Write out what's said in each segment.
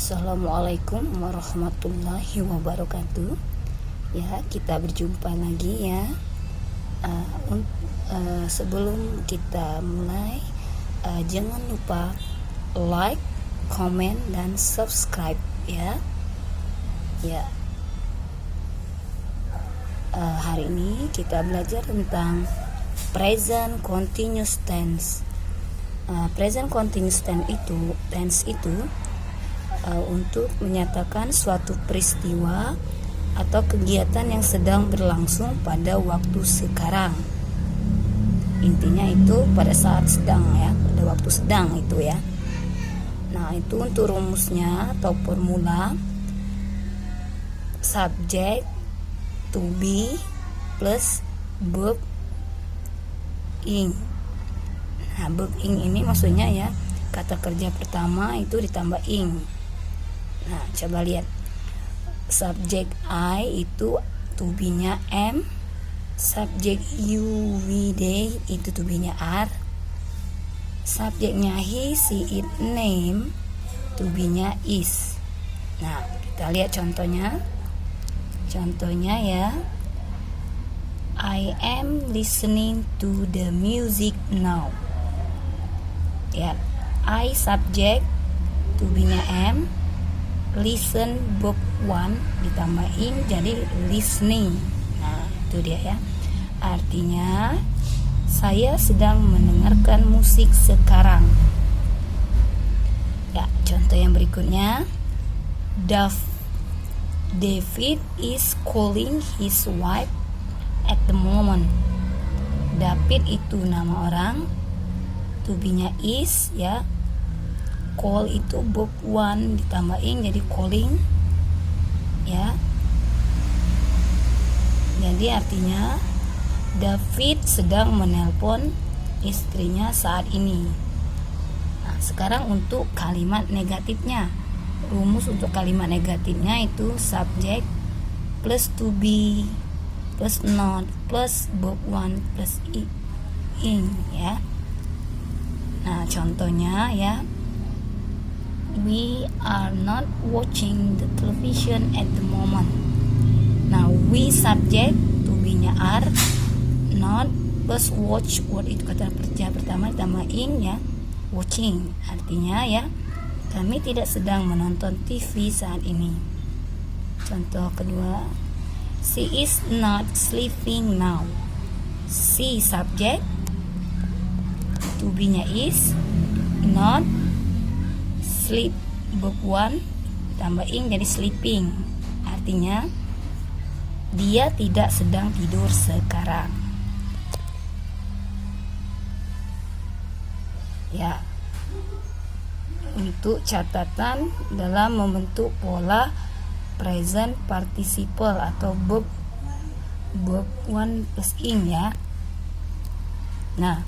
Assalamualaikum warahmatullahi wabarakatuh. Ya, kita berjumpa lagi ya. Sebelum kita mulai, jangan lupa like, comment, dan subscribe ya. Ya. Hari ini kita belajar tentang present continuous tense. Present continuous tense itu untuk menyatakan suatu peristiwa atau kegiatan yang sedang berlangsung pada waktu sekarang. Intinya itu pada saat sedang ya, pada waktu sedang itu ya. Nah, itu untuk rumusnya atau formula subject to be plus verb ing. Nah, verb ing ini maksudnya ya, kata kerja pertama itu ditambah ing. Nah, coba lihat. Subjek I itu to be-nya am, subjek you, we, they itu to be-nya are, subjeknya he, she, it, name to be-nya is. Nah, kita lihat contohnya. Contohnya ya, I am listening to the music now. Ya, I subject to be-nya am, listen verb 1 ditambah ing jadi listening. Nah, itu dia ya. Artinya saya sedang mendengarkan musik sekarang. Ya, contoh yang berikutnya. David is calling his wife at the moment. David itu nama orang, to be-nya is ya. Call itu verb 1 ditambah ing jadi calling ya. Jadi artinya David sedang menelpon istrinya saat ini. Nah, sekarang untuk kalimat negatifnya. Rumus untuk kalimat negatifnya itu subject plus to be plus not plus verb 1 plus ing ya. Nah, contohnya ya, we are not watching the television at the moment. Nah, we subject to be-nya are, not plus watch, word itu kata kerja pertama ditambah ing ya, watching. Artinya ya, kami tidak sedang menonton TV saat ini. Contoh kedua, she is not sleeping now. She subject to be-nya is, not sleep verb 1 tambah ing jadi sleeping. Artinya dia tidak sedang tidur sekarang. Ya. Untuk catatan dalam membentuk pola present participle atau verb 1 plus ing ya. Nah,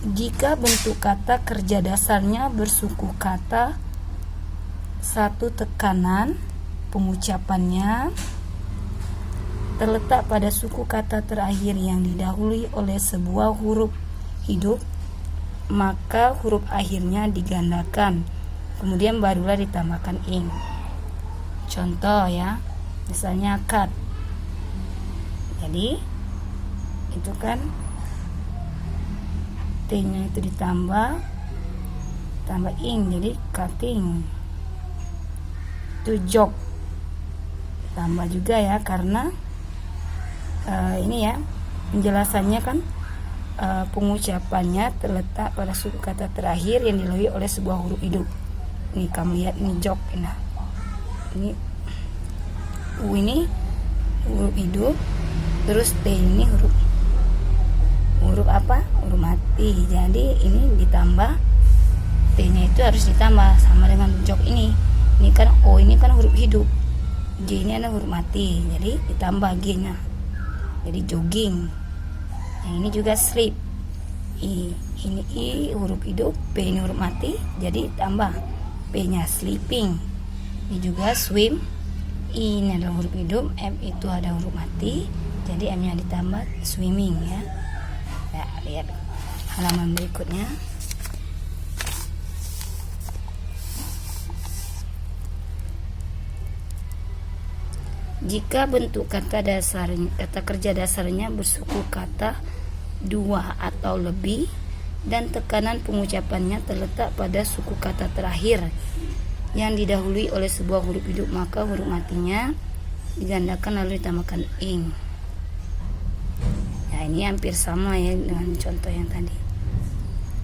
jika bentuk kata kerja dasarnya bersuku kata satu tekanan, pengucapannya terletak pada suku kata terakhir yang didahului oleh sebuah huruf hidup, maka huruf akhirnya digandakan, kemudian barulah ditambahkan ing. Contoh ya, misalnya cut. Jadi itu kan T-nya itu tambah ing jadi cutting. Itu jog tambah juga ya, karena ini ya penjelasannya kan pengucapannya terletak pada suku kata terakhir yang dilalui oleh sebuah huruf hidup. Nih kamu lihat ini jog. Nah, ini U ini huruf hidup, terus T ini huruf apa? Huruf mati. Jadi ini ditambah T-nya itu harus ditambah sama dengan jog ini. Ini kan O ini kan huruf hidup, J ini ada huruf mati, jadi ditambah G-nya. Jadi jogging. Yang ini juga sleep. Ini I huruf hidup, P ini huruf mati, jadi tambah P-nya sleeping. Ini juga swim. I ini ada huruf hidup, M itu ada huruf mati, jadi M-nya ditambah swimming ya. Ya, lihat halaman berikutnya. Jika bentuk kata kerja dasarnya bersuku kata dua atau lebih dan tekanan pengucapannya terletak pada suku kata terakhir yang didahului oleh sebuah huruf hidup, maka huruf matinya digandakan lalu ditambahkan ing. Nah, ini hampir sama ya dengan contoh yang tadi.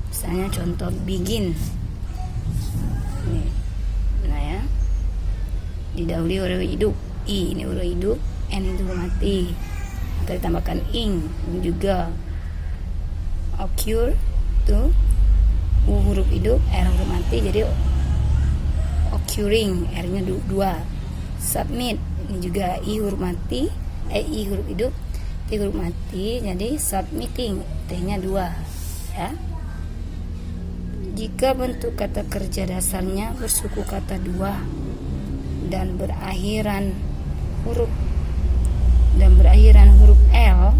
Misalnya contoh begin. Nah ya, didahului huruf hidup i, ini huruf hidup, n itu huruf mati, maka ditambahkan ing. Ini juga occur tuh u huruf hidup, r huruf mati, jadi occurring, r nya 2. Submit, ini juga i huruf mati, i huruf hidup, t huruf mati, jadi submitting, t nya 2 ya. Jika bentuk kata kerja dasarnya bersuku kata dua dan berakhiran huruf L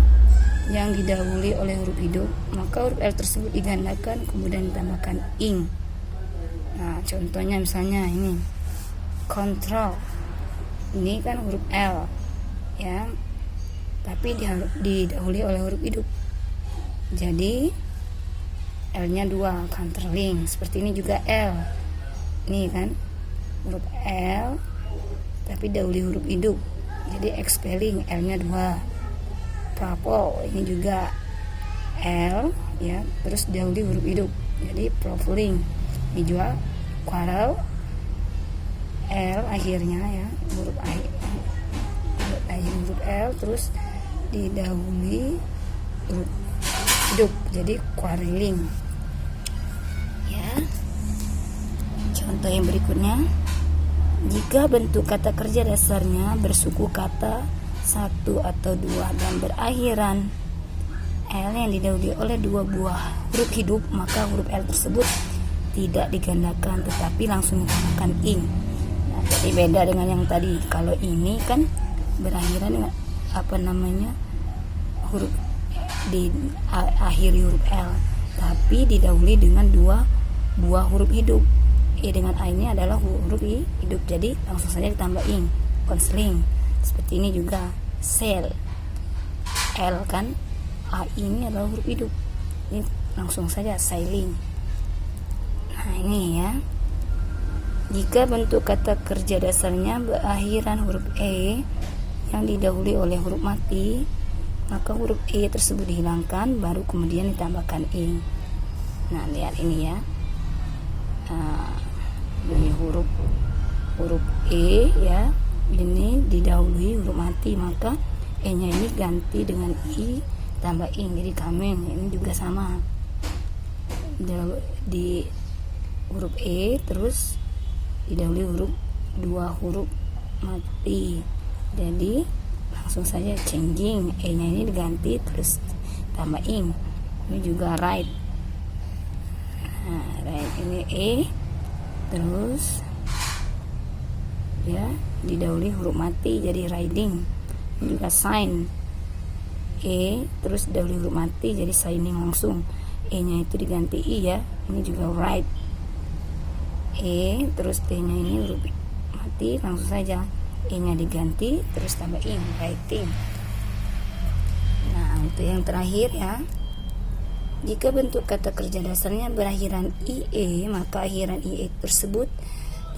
yang didahului oleh huruf hidup, maka huruf L tersebut digandakan kemudian ditambahkan ing. Nah, contohnya misalnya ini control, ini kan huruf L ya, tapi didahului oleh huruf hidup, jadi L nya 2, controlling. Seperti ini juga L, ini kan huruf L tapi dahului huruf hidup, jadi expelling, L nya 2. Propel, ini juga L ya, terus dahului huruf hidup, jadi profiling. Ini juga quarrel, L akhirnya ya, huruf L terus didahului huruf hidup, jadi quarreling ya. Contoh yang berikutnya, jika bentuk kata kerja dasarnya bersuku kata satu atau dua dan berakhiran L yang didahului oleh 2 buah huruf hidup, maka huruf L tersebut tidak digandakan tetapi langsung ditambahkan ing. Nah, jadi beda dengan yang tadi. Kalau ini kan berakhiran dengan huruf di akhiri huruf L, tapi didahului dengan 2 buah huruf hidup. Dengan A ini adalah huruf hidup, jadi langsung saja ditambah ing, counseling. Seperti ini juga sell, L kan, A ini adalah huruf hidup, ini langsung saja sailing. Nah ini ya, jika bentuk kata kerja dasarnya berakhiran huruf E yang didahului oleh huruf mati, maka huruf E tersebut dihilangkan baru kemudian ditambahkan ing. Nah lihat ini ya, ini huruf E ya, ini didahului huruf mati, maka E nya ini ganti dengan I tambah ing, jadi coming. Ini juga sama, di huruf E terus didahului 2 huruf mati, jadi langsung saja changing, E nya ini diganti terus tambah ing. Ini juga right. Nah, right ini E terus ya didahului huruf mati, jadi riding. Ini juga sign, E terus didahului huruf mati, jadi signing langsung, E nya itu diganti I ya. Ini juga write, E terus T nya ini huruf mati, langsung saja E nya diganti terus tambah ing, writing. Nah untuk yang terakhir ya, jika bentuk kata kerja dasarnya berakhiran IE, maka akhiran IE tersebut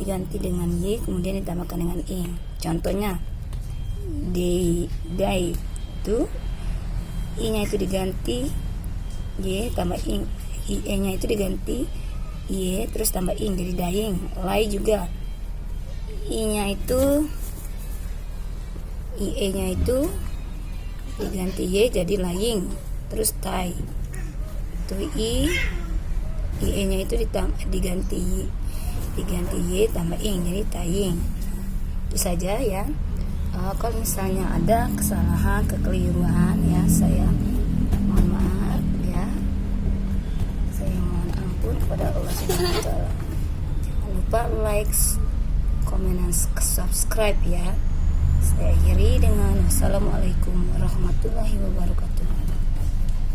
diganti dengan Y kemudian ditambahkan dengan ing. Contohnya day itu I nya itu diganti Y tambah ing, IE nya itu diganti Y terus tambah ing, jadi dying. Lie juga I nya itu, IE nya itu diganti Y jadi lying, terus tie itu IE nya itu diganti Y tambah ing, jadi tying. Itu saja ya. Kalau misalnya ada kesalahan, kekeliruan ya, saya mohon maaf ya, saya mohon ampun kepada Allah Subhanahu wa Ta'ala. Jangan lupa like, komen, dan subscribe ya. Saya akhiri dengan Assalamualaikum warahmatullahi wabarakatuh.